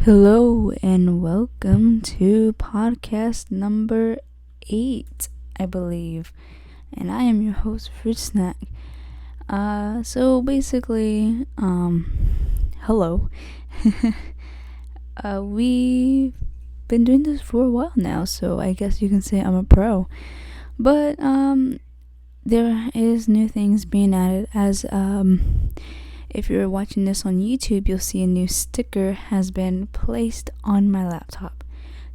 Hello and welcome to podcast number 8, I believe. And I am your host, Fruit Snack. So basically, hello. We've been doing this for a while now, so I guess you can say I'm a pro. But, there is new things being added as, if you're watching this on YouTube, you'll see a new sticker has been placed on my laptop.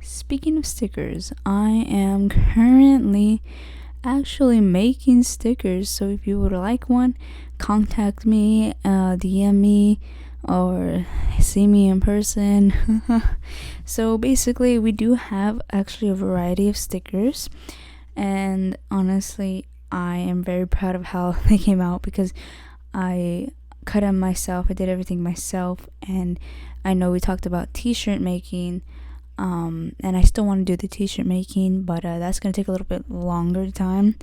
Speaking of stickers, I am currently actually making stickers, so if you would like one, contact me, DM me, or see me in person. So basically, we do have actually a variety of stickers, and honestly, I am very proud of how they came out because I cut them myself. I did everything myself, and I know we talked about t-shirt making, and I still want to do the t-shirt making, but that's gonna take a little bit longer time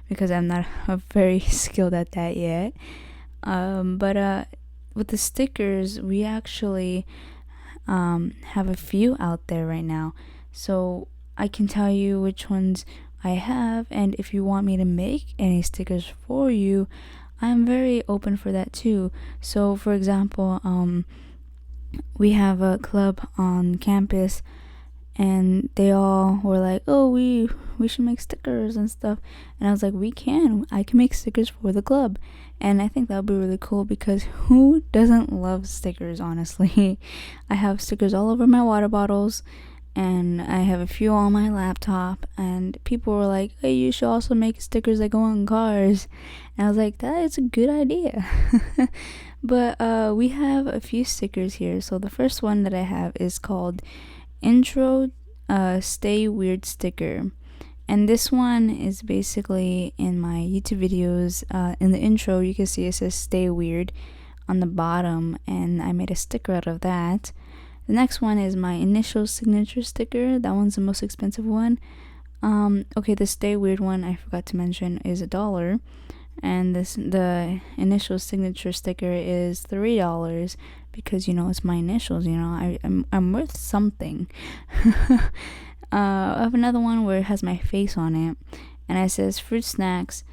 because I'm not very skilled at that yet. But with the stickers, we actually have a few out there right now, so I can tell you which ones I have, and if you want me to make any stickers for you, I'm very open for that too. So for example, we have a club on campus, and they all were like, oh, we should make stickers and stuff, and I was like, I can make stickers for the club. And I think that would be really cool because who doesn't love stickers, honestly? I have stickers all over my water bottles, and I have a few on my laptop, and people were like, hey, you should also make stickers that go on cars. And I was like, that is a good idea. But we have a few stickers here. So the first one that I have is called Intro Stay Weird Sticker. And this one is basically in my YouTube videos. In the intro, you can see it says Stay Weird on the bottom, and I made a sticker out of that. The next one is my initial signature sticker. That one's the most expensive one. Okay, the Stay Weird one I forgot to mention is $1, and the initial signature sticker is $3 because it's my initials. I'm worth something. I have another one where it has my face on it, and it says Fruit Snacks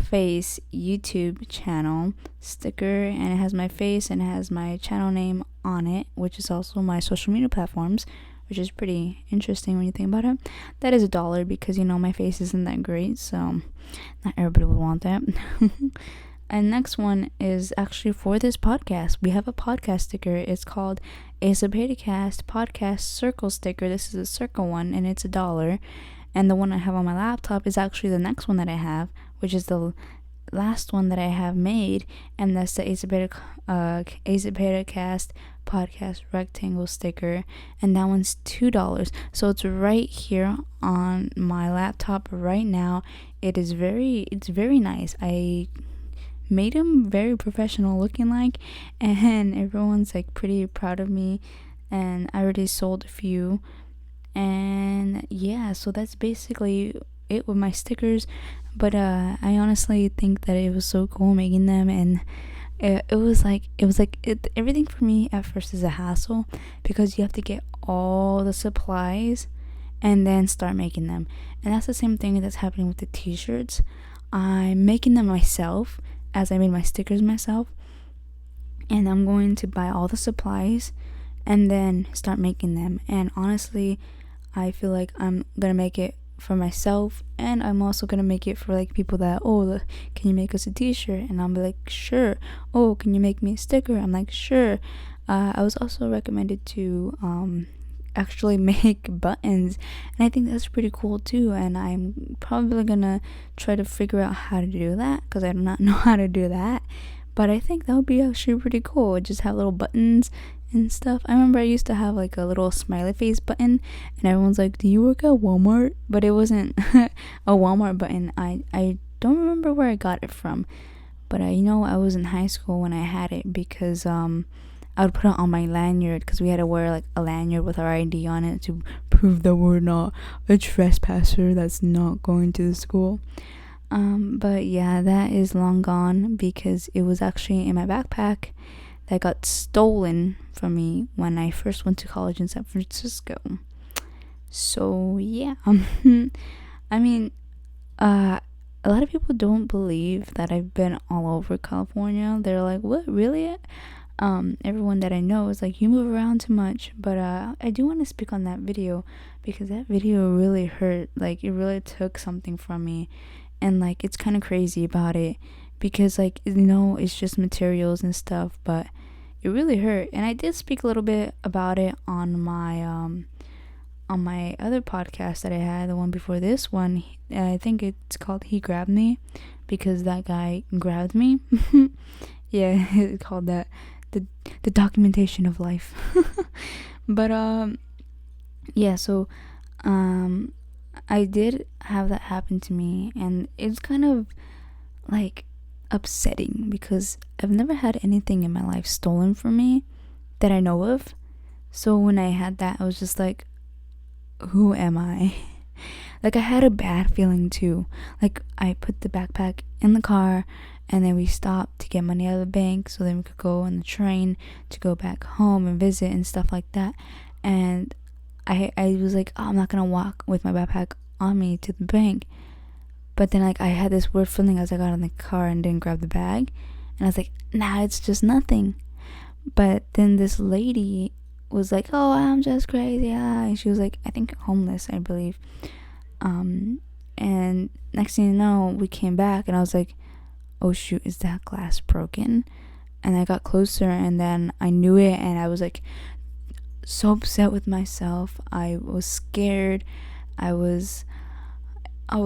face YouTube channel sticker, and it has my face and it has my channel name on it, which is also my social media platforms, which is pretty interesting when you think about it. That is $1 because my face isn't that great, so not everybody would want that. And next one is actually for this podcast. We have a podcast sticker. It's called AZepedacast podcast circle sticker. This is a circle one, and it's $1. And the one I have on my laptop is actually the next one that I have, which is the last one that I have made, and that's the AZepedacast podcast rectangle sticker, and that one's $2. So it's right here on my laptop right now. It's very nice. I made them very professional looking and everyone's pretty proud of me, and I already sold a few. And yeah, so that's basically it with my stickers. But I honestly think that it was so cool making them, and everything for me at first is a hassle because you have to get all the supplies and then start making them. And that's the same thing that's happening with the t-shirts. I'm making them myself, as I made my stickers myself, and I'm going to buy all the supplies and then start making them. And honestly, I feel like I'm gonna make it for myself, and I'm also gonna make it for people that, oh, can you make us a t-shirt? And I'll be like, sure. Oh, can you make me a sticker? I'm like, sure. I was also recommended to actually make buttons, and I think that's pretty cool too, and I'm probably gonna try to figure out how to do that because I do not know how to do that, but I think that would be actually pretty cool. Just have little buttons and stuff. I remember I used to have a little smiley face button, and everyone's like, do you work at Walmart? But it wasn't a Walmart button. I don't remember where I got it from, but I was in high school when I had it because I would put it on my lanyard because we had to wear a lanyard with our ID on it to prove that we're not a trespasser that's not going to the school. But yeah, that is long gone because it was actually in my backpack that got stolen from me when I first went to college in San Francisco. So yeah, I mean, a lot of people don't believe that I've been all over California. They're like, "What, really?" Everyone that I know is like, "You move around too much." But I do want to speak on that video, because that video really hurt. Like, it really took something from me, and like, it's kind of crazy about it, because like, it's just materials and stuff, but it really hurt. And I did speak a little bit about it on my other podcast that I had, the one before this one. I think it's called He Grabbed Me, because that guy grabbed me. Yeah, it's called that, the documentation of life. But yeah, so I did have that happen to me, and it's kind of like upsetting, because I've never had anything in my life stolen from me that I know of. So when I had that, I was just like, who am I? Like, I had a bad feeling too. Like, I put the backpack in the car, and then we stopped to get money out of the bank so then we could go on the train to go back home and visit and stuff like that. And I was like, oh, I'm not gonna walk with my backpack on me to the bank. But then, like, I had this weird feeling as I got in the car and didn't grab the bag, and I was like, nah, it's just nothing. But then this lady was like, oh, I'm just crazy, and she was like, I think homeless, I believe. And next thing you know, we came back, and I was like, oh shoot, is that glass broken? And I got closer, and then I knew it, and I was like so upset with myself. I was scared, I was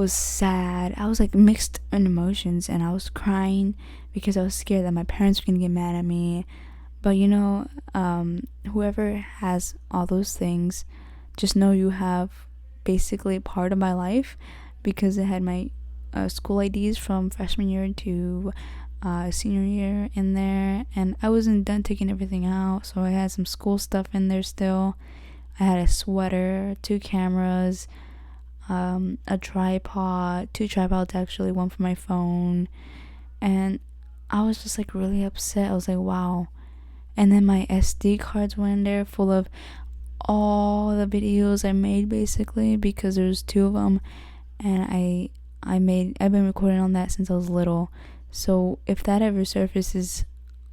sad, I was like mixed in emotions, and I was crying because I was scared that my parents were gonna get mad at me. But whoever has all those things, just know you have basically part of my life, because it had my school IDs from freshman year to senior year in there, and I wasn't done taking everything out, so I had some school stuff in there still. I had a sweater, 2 cameras, a tripod, 2 tripods actually, one for my phone, and I was just like really upset. I was like, wow. And then my SD cards were in there full of all the videos I made, basically, because there's 2 of them, and I've been recording on that since I was little. So if that ever surfaces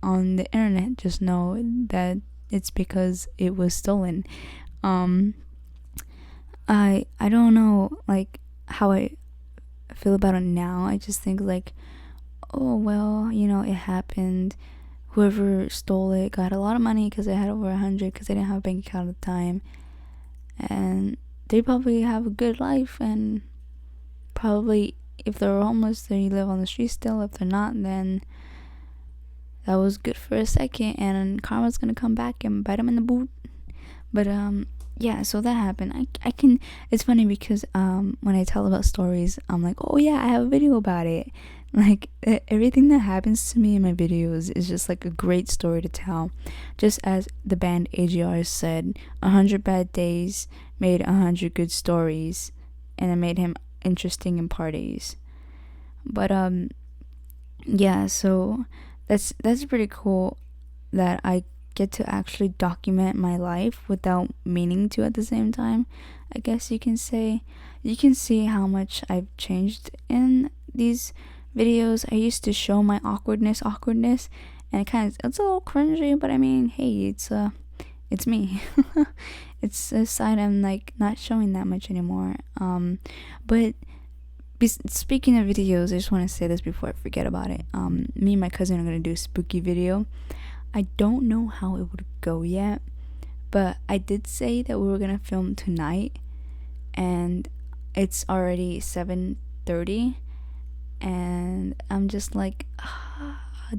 on the internet, just know that it's because it was stolen. I don't know like how I feel about it now. I just think like, oh well, it happened. Whoever stole it got a lot of money, because they had over 100, because they didn't have a bank account at the time, and they probably have a good life, and probably if they're homeless, they live on the street still. If they're not, then that was good for a second, and karma's gonna come back and bite them in the boot. But yeah, so that happened. I can, it's funny because when I tell about stories, I'm like, oh yeah, I have a video about it. Like, everything that happens to me in my videos is just like a great story to tell. Just as the band AGR said, 100 bad days made 100 good stories, and it made him interesting in parties. But yeah, so that's pretty cool that I get to actually document my life without meaning to at the same time, I guess you can say. You can see how much I've changed in these videos. I used to show my awkwardness, and it's a little cringy, but I mean, hey, it's me. It's a side I'm like not showing that much anymore. But speaking of videos, I just want to say this before I forget about it. Me and my cousin are gonna do a spooky video. I don't know how it would go yet, but I did say that we were gonna film tonight, and it's already 7:30, and I'm just like,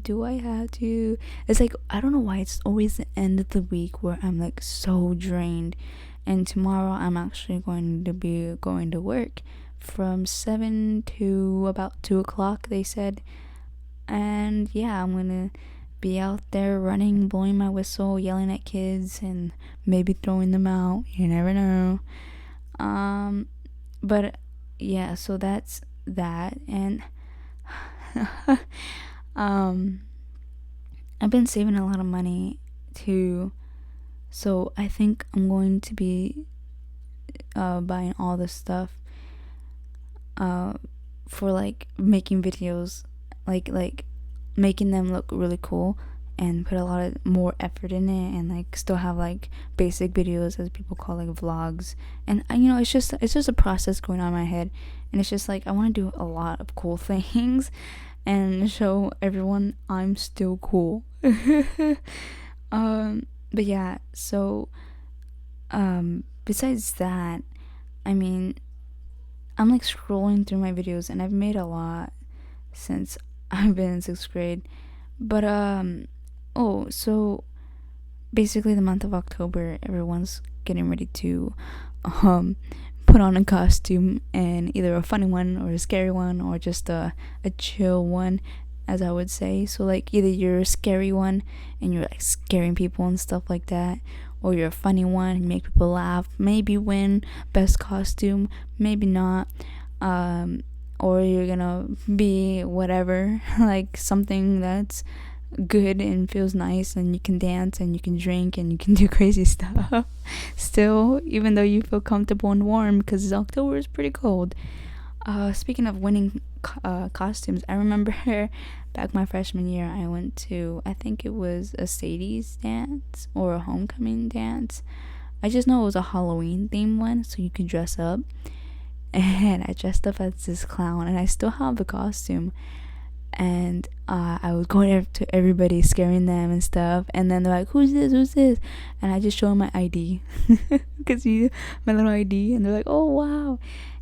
do I have to? It's like, I don't know why it's always the end of the week where I'm like so drained. And tomorrow I'm actually going to be going to work from 7 to about 2 o'clock, they said. And yeah, I'm gonna be out there running, blowing my whistle, yelling at kids, and maybe throwing them out. You never know. But yeah, so that's that. And I've been saving a lot of money too, so I think I'm going to be buying all this stuff for like making videos, like making them look really cool, and put a lot of more effort in it, and like still have like basic videos, as people call, like vlogs. And it's just a process going on in my head, and it's just like I want to do a lot of cool things and show everyone I'm still cool. But yeah, so besides that, I mean, I'm like scrolling through my videos, and I've made a lot since I've been in 6th grade. But so basically the month of October, everyone's getting ready to put on a costume, and either a funny one or a scary one or just a chill one, as I would say. So like either you're a scary one and you're like scaring people and stuff like that, or you're a funny one and make people laugh, maybe win best costume, maybe not. Or you're gonna be whatever, like something that's good and feels nice, and you can dance and you can drink and you can do crazy stuff still, even though you feel comfortable and warm, because October is pretty cold. Speaking of winning costumes, I remember back my freshman year, I went to, I think it was a Sadie's dance or a homecoming dance. I just know it was a Halloween themed one, so you could dress up. And I dressed up as this clown, and I still have the costume. And I was going to everybody, scaring them and stuff. And then they're like, "Who's this?" And I just show them my ID, because my little ID, and they're like, "Oh wow!"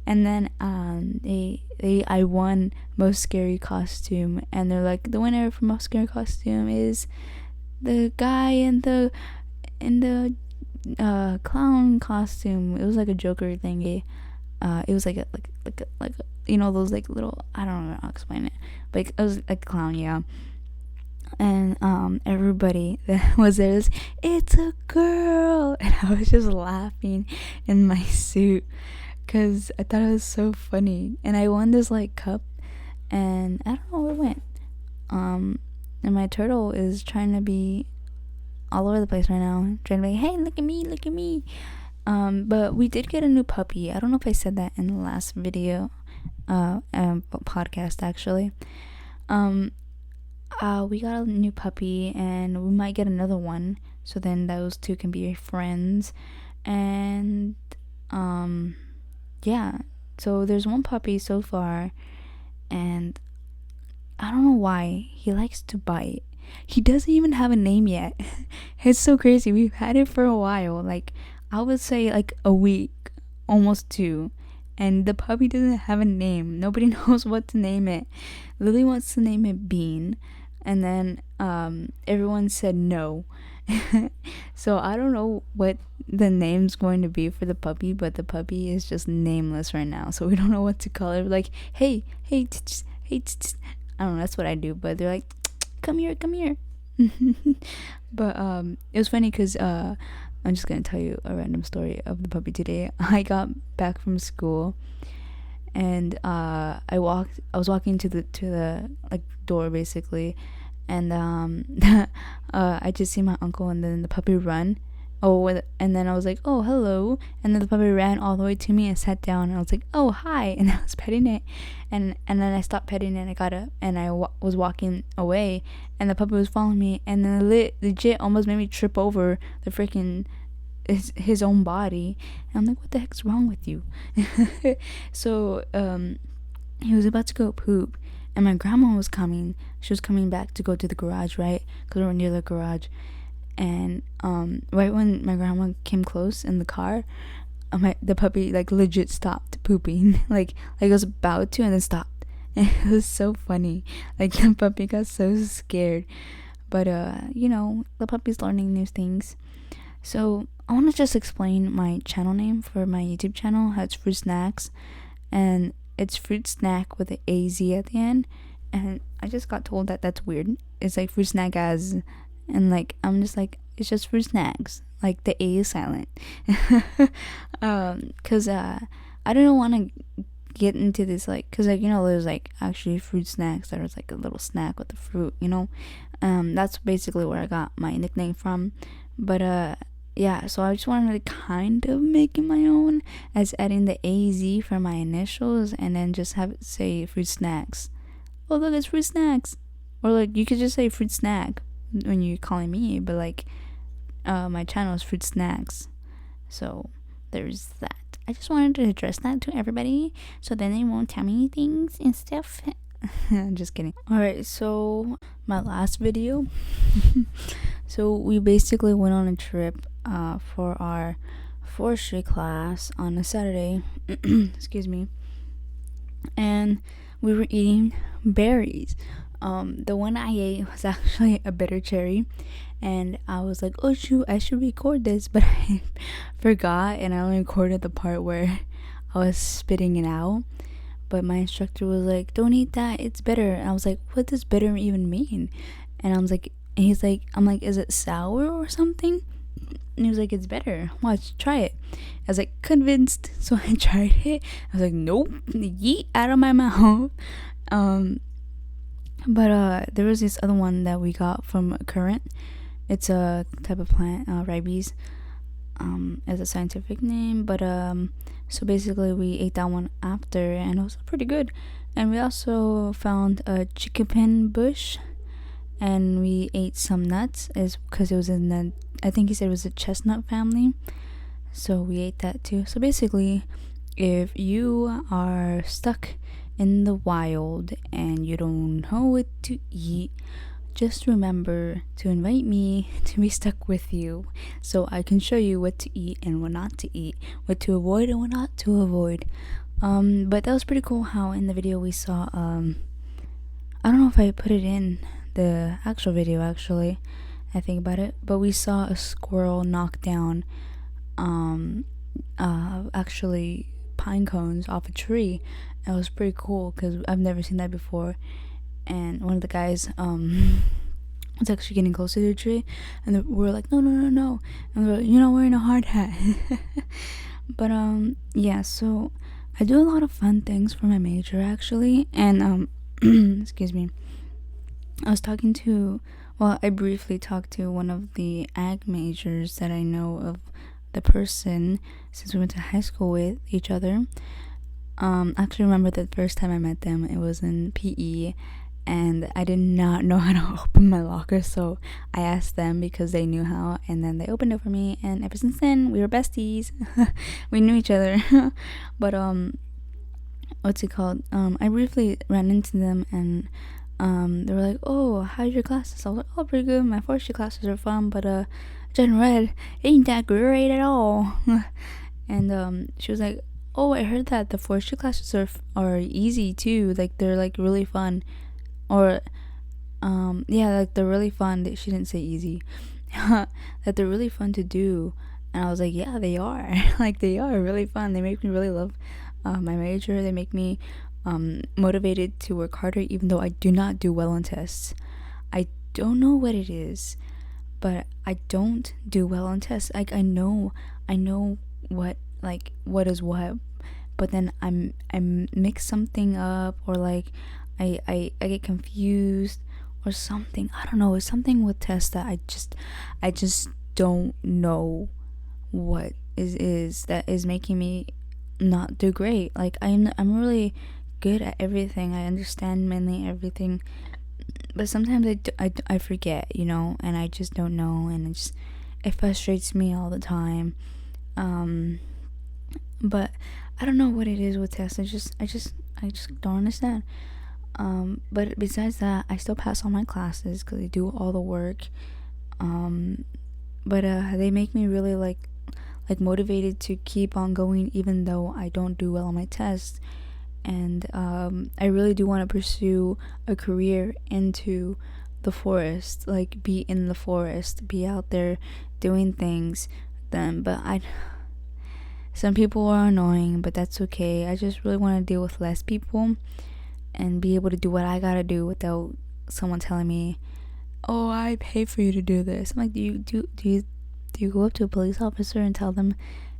And then I won most scary costume, and they're like, the winner for most scary costume is the guy in the clown costume. It was like a Joker thingy. It was like a those like little, I don't know how to explain it, but it was like a clown, yeah. And everybody that was there was, "It's a girl," and I was just laughing in my suit because I thought it was so funny. And I won this like cup, and I don't know where it went. And my turtle is trying to be all over the place right now, trying to be, "Hey, look at me." But we did get a new puppy. I don't know if I said that in the last video, podcast actually. We got a new puppy, and we might get another one, so then those two can be friends. And yeah, so there's one puppy so far, and I don't know why he likes to bite. He doesn't even have a name yet. It's so crazy. We've had it for a while, like I would say like a week, almost 2, and the puppy doesn't have a name. Nobody knows what to name it. Lily wants to name it Bean, and then everyone said no. So I don't know what the name's going to be for the puppy, but the puppy is just nameless right now, so we don't know what to call it. We're like, hey, I don't know, that's what I do, but they're like, come here. But it was funny because I'm just gonna tell you a random story of the puppy today. I got back from school, and I was walking to the like door basically, and I just see my uncle, and then the puppy run. And then I was like, "Oh, hello," and then the puppy ran all the way to me and sat down, and I was like, "Oh, hi," and I was petting it, and then I stopped petting it, and I got up, and I was walking away, and the puppy was following me, and then legit almost made me trip over the freaking his own body, and I'm like, "What the heck's wrong with you?" So he was about to go poop, and my grandma was coming. She was coming back to go to the garage, right? Because we were near the garage. And right when my grandma came close in the car, the puppy like legit stopped pooping. like it was about to, and then stopped. And it was so funny. Like the puppy got so scared. But the puppy's learning new things. So I want to just explain my channel name for my YouTube channel. It's Fruit Snacks, and it's Fruit Snack with an AZ at the end. And I just got told that that's weird. It's like Fruit Snack as, and like I'm just like, it's just Fruit Snacks, like the A is silent. Cause I don't want to get into this, like, because, like, there's like actually fruit snacks that was like a little snack with the fruit, that's basically where I got my nickname from. But yeah, so I just wanted to kind of make it my own, as adding the AZ for my initials, and then just have it say fruit snacks. Oh, look, it's fruit snacks. Or like you could just say fruit snack when you're calling me, but like my channel is fruit snacks. So there's that. I just wanted to address that to everybody, so then they won't tell me things and stuff. Just kidding. Alright, so my last video. So we basically went on a trip for our forestry class on a Saturday. Excuse me. And we were eating berries. The one I ate was actually a bitter cherry, and I was like, oh shoot, I should record this, but I forgot, and I only recorded the part where I was spitting it out. But my instructor was like, don't eat that, it's bitter. And I was like, what does bitter even mean? And I was like, I'm like, is it sour or something? And he was like, it's bitter, watch, try it. I was like, convinced. So I tried it. I was like, nope, yeet out of my mouth. But there was this other one that we got from currant. It's a type of plant, ribes, as a scientific name. But so basically we ate that one after, and it was pretty good. And we also found a chickpea bush, and we ate some nuts, is because it was in the, I think he said it was a chestnut family, so we ate that too. So basically, if you are stuck in the wild and you don't know what to eat, just remember to invite me to be stuck with you, so I can show you what to eat and what not to eat, what to avoid and what not to avoid. But that was pretty cool how in the video we saw, I don't know if I put it in the actual video, actually, I think about it, but we saw a squirrel knock down actually pine cones off a tree. It was pretty cool because I've never seen that before. And one of the guys was actually getting closer to the tree, and we were like, no, and we were like, you're not wearing a hard hat. But yeah, so I do a lot of fun things for my major, actually. And excuse me, I briefly talked to one of the ag majors that I know of, the person, since we went to high school with each other. Actually remember the first time I met them, it was in PE, and I did not know how to open my locker, so I asked them because they knew how, and then they opened it for me, and ever since then we were besties. We knew each other. But what's it called, I briefly ran into them, and they were like, oh, how's your classes? I was like, oh, pretty good, my forestry classes are fun, but general ed ain't that great at all. And she was like, oh, I heard that the forestry classes are easy too, like they're like really fun, or yeah, like they're really fun. She didn't say easy. That they're really fun to do. And I was like, yeah, they are. Like, they are really fun. They make me really love my major. They make me motivated to work harder, even though I do not do well on tests. I don't know what it is, but I don't do well on tests. Like, I know what is what, but then I mix something up, or like I get confused or something. I don't know, it's something with tests that I just don't know what is that is making me not do great. Like, I'm really good at everything, I understand mainly everything, but sometimes I forget, and I just don't know, and it frustrates me all the time. But I don't know what it is with tests. I just don't understand. But besides that, I still pass all my classes because I do all the work. But they make me really like motivated to keep on going, even though I don't do well on my tests. And I really do want to pursue a career into the forest, like be in the forest, be out there doing things. But some people are annoying, but that's okay. I just really want to deal with less people and be able to do what I gotta do without someone telling me, oh, I pay for you to do this. I'm like, do you go up to a police officer and tell them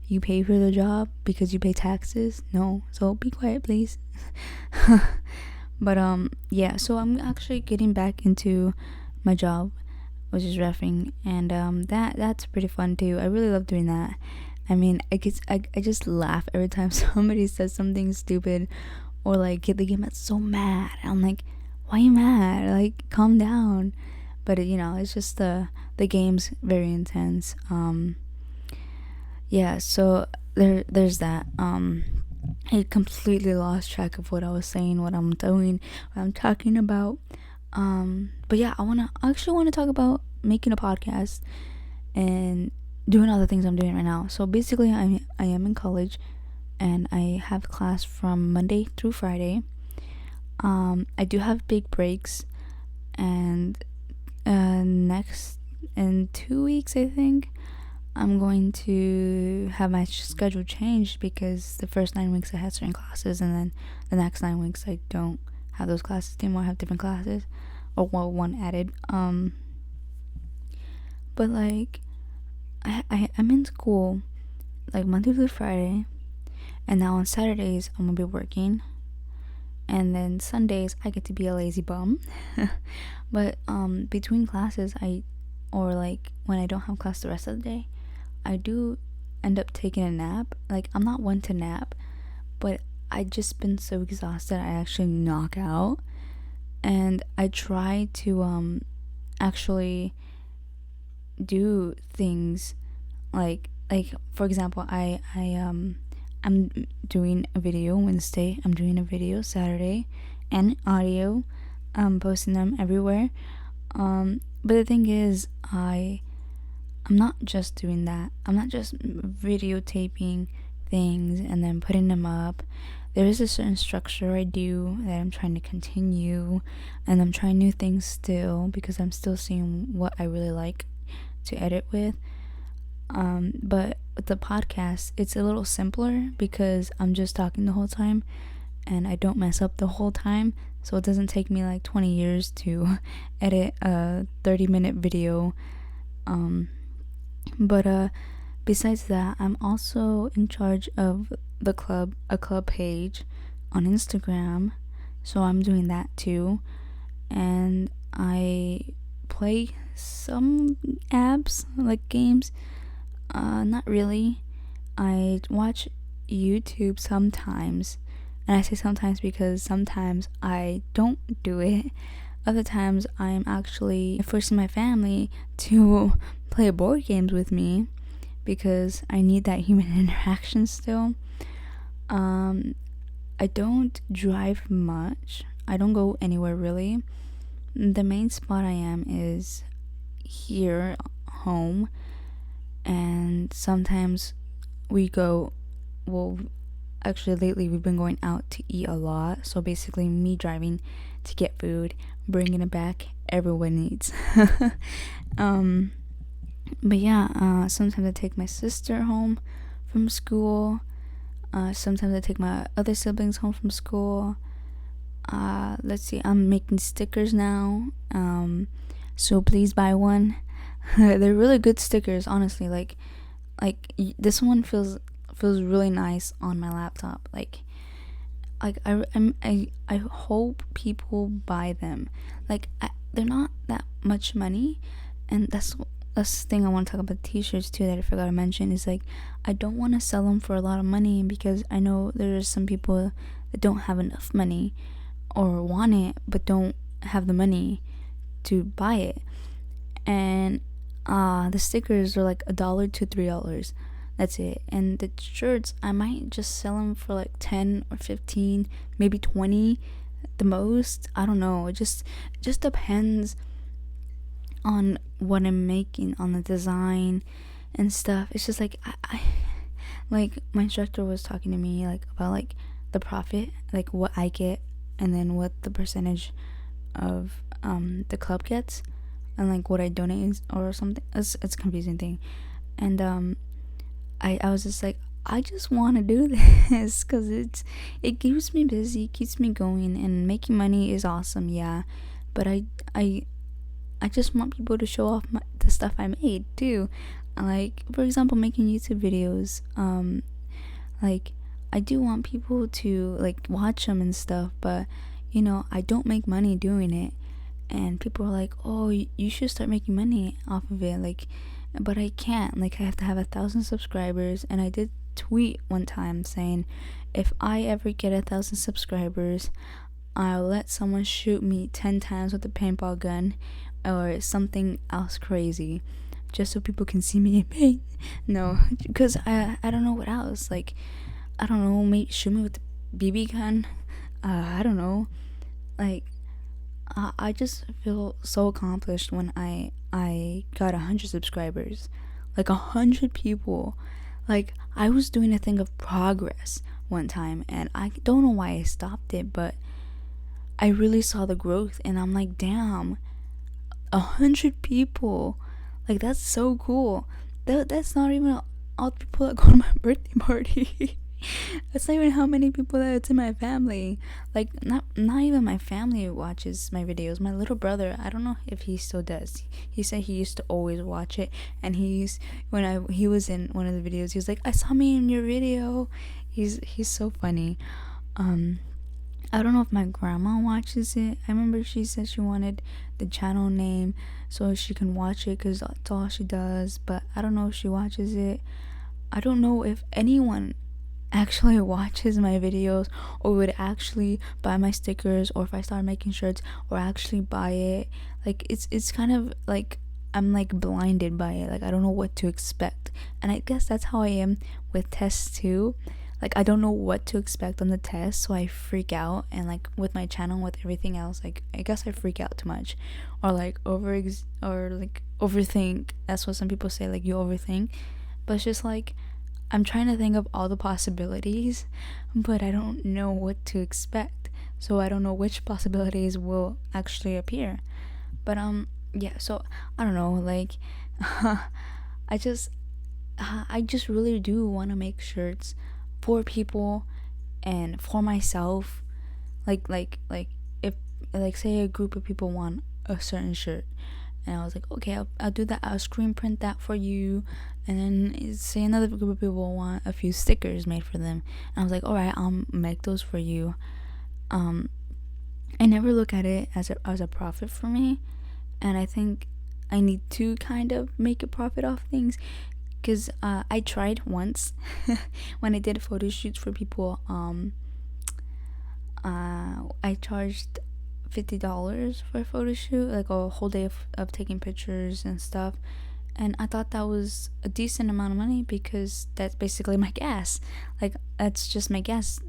you pay for the job because you pay taxes? No, so be quiet, please. But yeah, so I'm actually getting back into my job, which is reffing, and that's pretty fun too. I really love doing that. I mean, I just laugh every time somebody says something stupid, or like they get so mad. I'm like, why are you mad? Like, calm down. But it's just the game's very intense. Yeah, so there's that. I completely lost track of what I was saying, what I'm doing, what I'm talking about. But yeah, I actually wanna talk about making a podcast and doing all the things I'm doing right now. So basically, I am in college, and I have class from Monday through Friday. I do have big breaks, and next in 2 weeks, I think, I'm going to have my schedule changed, because the first 9 weeks I had certain classes, and then the next 9 weeks I don't have those classes anymore. I have different classes, or one added. But like, I'm in school like Monday through Friday, and now on Saturdays I'm gonna be working, and then Sundays I get to be a lazy bum. But between classes, or like when I don't have class the rest of the day, I do end up taking a nap. Like, I'm not one to nap, but I just been so exhausted I actually knock out. And I try to actually do things like for example, I'm doing a video Wednesday, I'm doing a video Saturday, and audio, posting them everywhere. But the thing is, I'm not just doing that. I'm not just videotaping things and then putting them up. There is a certain structure I do that I'm trying to continue, and I'm trying new things still, because I'm still seeing what I really like to edit with. But with the podcast, it's a little simpler, because I'm just talking the whole time and I don't mess up the whole time, so it doesn't take me like 20 years to edit a 30-minute video. But besides that, I'm also in charge of a club page on Instagram, so I'm doing that too. And I play some apps, like games. Not really. I watch YouTube sometimes, and I say sometimes because sometimes I don't do it. Other times I'm actually forcing my family to play board games with me, because I need that human interaction still. I don't drive much. I don't go anywhere really. The main spot I am is here home, and sometimes we go, well, actually lately we've been going out to eat a lot, so basically me driving to get food, bringing it back, everyone eats. But yeah, sometimes I take my sister home from school, sometimes I take my other siblings home from school. Let's see, I'm making stickers now, so please buy one. They're really good stickers, honestly. Like this one feels really nice on my laptop. Like I hope people buy them. Like, they're not that much money, and that's the thing I want to talk about. T-shirts too that I forgot to mention is, like, I don't want to sell them for a lot of money, because I know there's some people that don't have enough money, or want it but don't have the money to buy it. And the stickers are like $1 to $3. That's it. And the shirts, I might just sell them for like 10 or 15, maybe 20 the most. I don't know. It just depends on what I'm making, on the design and stuff. It's just like I like, my instructor was talking to me like about like the profit, like what I get, and then what the percentage of the club gets, and like what I donate or something. It's a confusing thing. And I was just like, I just want to do this because it keeps me busy, keeps me going, and making money is awesome, yeah. But I just want people to show off the stuff I made too. like, for example, making YouTube videos. Like, I do want people to like watch them and stuff, but I don't make money doing it. And people are like, oh, you should start making money off of it, like, but I can't. Like, I have to have 1,000 subscribers. And I did tweet one time saying, if I ever get 1,000 subscribers, I'll let someone shoot me 10 times with a paintball gun or something else crazy, just so people can see me in pain. No, because I don't know what else. Like, I don't know, maybe shoot me with a BB gun. I don't know. Like, I just feel so accomplished when I got 100 subscribers. Like, 100 people. Like, I was doing a thing of progress one time, and I don't know why I stopped it, but I really saw the growth, and I'm like, damn, 100 people. Like, that's so cool. That's not even all the people that go to my birthday party. That's not even how many people that's in my family. Like, not even my family watches my videos. My little brother, I don't know if he still does. He said he used to always watch it, and when he was in one of the videos, he was like, I saw me in your video. He's so funny. I don't know if my grandma watches it. I remember she said she wanted the channel name so she can watch it because that's all she does, but I don't know if she watches it. I don't know if anyone actually watches my videos or would actually buy my stickers, or if I start making shirts, or actually buy it. Like, it's kind of like I'm like blinded by it. Like, I don't know what to expect, and I guess that's how I am with tests too. Like, I don't know what to expect on the test, so I freak out. And like with my channel, with everything else, like, I guess I freak out too much, or like overthink. That's what some people say, like, you overthink. But it's just like, I'm trying to think of all the possibilities, but I don't know what to expect, so I don't know which possibilities will actually appear. But yeah, so I don't know, like, I just really do want to make shirts for people and for myself. Like if, like, say a group of people want a certain shirt, and I was like, okay, I'll do that. I'll screen print that for you. And then say another group of people want a few stickers made for them, and I was like, all right, I'll make those for you. I never look at it as a profit for me, and I think I need to kind of make a profit off things, because I tried once when I did photo shoots for people. I charged $50 for a photo shoot, like a whole day of taking pictures and stuff, and I thought that was a decent amount of money, because that's basically my gas. Like, that's just my gas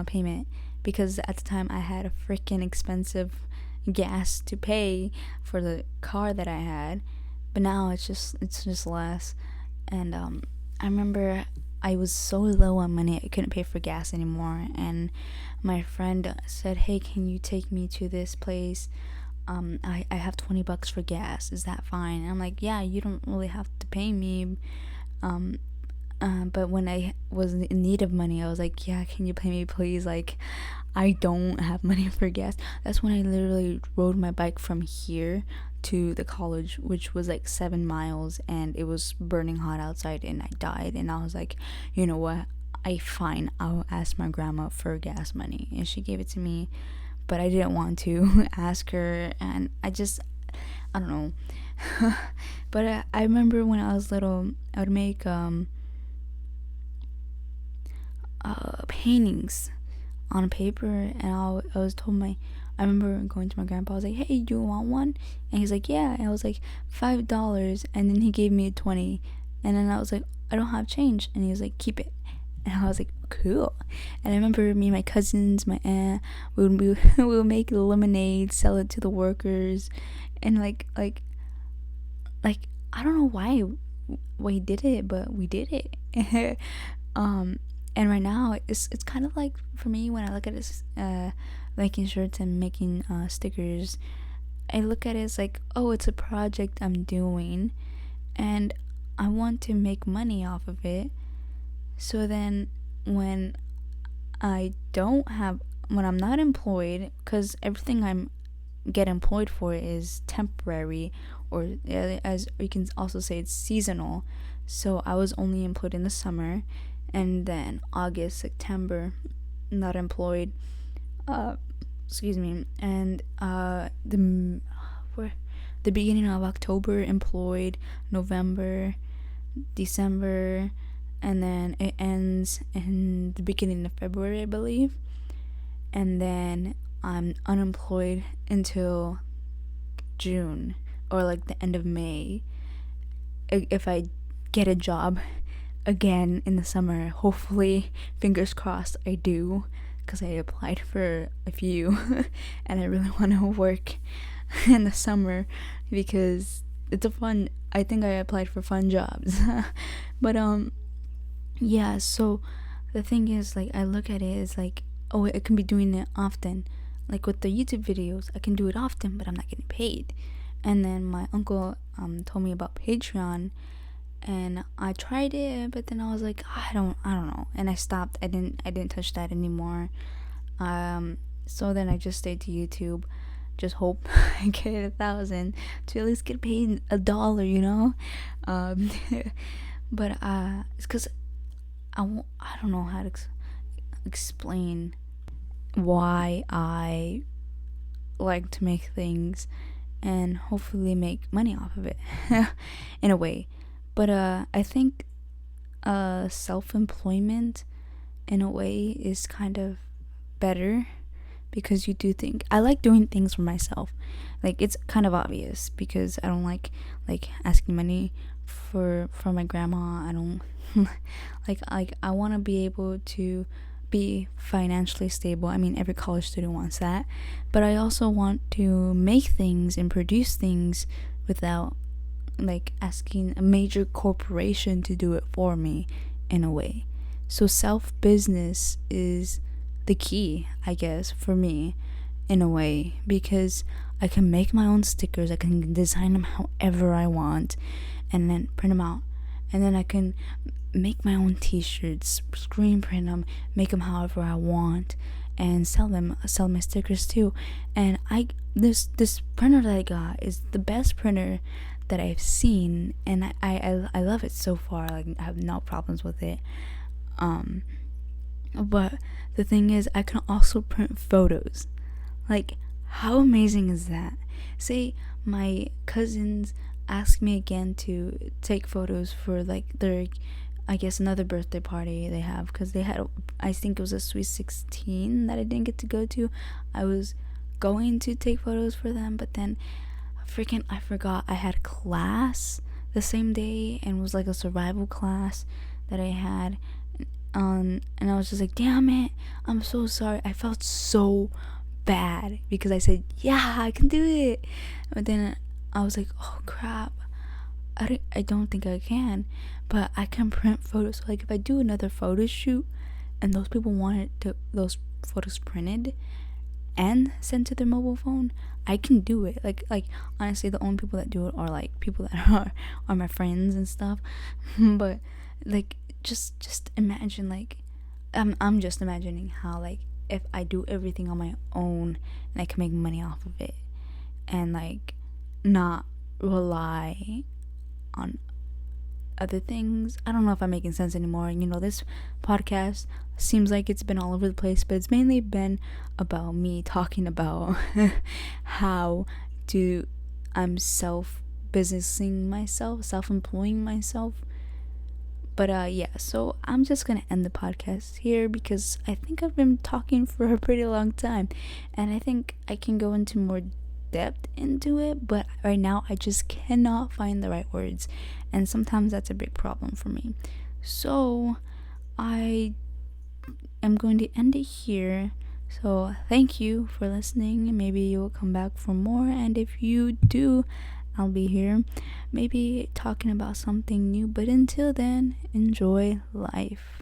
payment, because at the time I had a freaking expensive gas to pay for the car that I had, but now it's just less. And I remember I was so low on money, I couldn't pay for gas anymore, and my friend said, hey, can you take me to this place? I have $20 for gas, is that fine? And I'm like, yeah, you don't really have to pay me. But when I was in need of money, I was like, yeah, can you pay me, please? Like, I don't have money for gas. That's when I literally rode my bike from here to the college, which was like 7 miles, and it was burning hot outside, and I died. And I was like, you know what, I'll ask my grandma for gas money, and she gave it to me, but I didn't want to ask her, and I don't know. But I remember when I was little, I would make paintings on paper, and I was told I remember going to my grandpa. I was like, hey, do you want one? And he's like, yeah. And I was like, $5. And then he gave me 20, and then I was like, I don't have change. And he was like, keep it. And I was like, cool. And I remember me and my cousins, my aunt, we would make lemonade, sell it to the workers, and like I don't know why we did it, but we did it. And right now it's kind of like, for me, when I look at this making shirts and making stickers, I look at it as like, oh, it's a project I'm doing, and I want to make money off of it. So then when when I'm not employed, because everything I'm get employed for is temporary, or as you can also say, it's seasonal. So I was only employed in the summer, and then August, September, not employed. Excuse me, and the beginning of October employed, November, December, and then it ends in the beginning of February, I believe. And then I'm unemployed until June, or like the end of May, if I get a job again in the summer. Hopefully, fingers crossed, I do, because I applied for a few and I really want to work in the summer because it's I think I applied for fun jobs. But yeah, so the thing is, like, I look at it as like, oh, I can be doing it often. Like with the YouTube videos, I can do it often, but I'm not getting paid. And then my uncle told me about Patreon, and I tried it, but then I was like, I don't know, and I stopped. I didn't touch that anymore. So then I just stayed to YouTube. Just hope I get 1,000 to at least get paid $1, you know. But it's because I don't know how to explain why I like to make things and hopefully make money off of it in a way. But I think self-employment in a way is kind of better, because you do think I like doing things for myself. Like, it's kind of obvious because I don't like asking money for my grandma. I don't like I want to be able to be financially stable. I mean, every college student wants that, but I also want to make things and produce things without like asking a major corporation to do it for me in a way. So self-business is the key, I guess, for me in a way, because I can make my own stickers, I can design them however I want and then print them out, and then I can make my own t-shirts, screen print them, make them however I want, and sell my stickers too. And this printer that I got is the best printer that I've seen, and I love it so far. Like, I have no problems with it. But the thing is, I can also print photos. Like, how amazing is that? Say my cousins ask me again to take photos for like their, I guess, another birthday party they have, because they had, I think it was a sweet 16 that I didn't get to go to. I was going to take photos for them, but then I forgot I had class the same day, and it was like a survival class that I had, and I was just like, damn it, I'm so sorry. I felt so bad because I said, yeah, I can do it, but then I was like, oh crap, I don't think I can. But I can print photos. So like, if I do another photo shoot and those people wanted those photos printed and sent to their mobile phone, I can do it. Like honestly, the only people that do it are like people that are my friends and stuff. But like, just imagine, like, I'm just imagining how, like, if I do everything on my own and I can make money off of it and like not rely on other things. I don't know if I'm making sense anymore. You know, this podcast seems like it's been all over the place, but it's mainly been about me talking about how I'm self-businessing myself, self-employing myself. But yeah, so I'm just gonna end the podcast here because I think I've been talking for a pretty long time, and I think I can go into more depth into it, but right now I just cannot find the right words, and sometimes that's a big problem for me. So I am going to end it here. So thank you for listening. Maybe you will come back for more, and if you do, I'll be here, maybe talking about something new. But until then, enjoy life.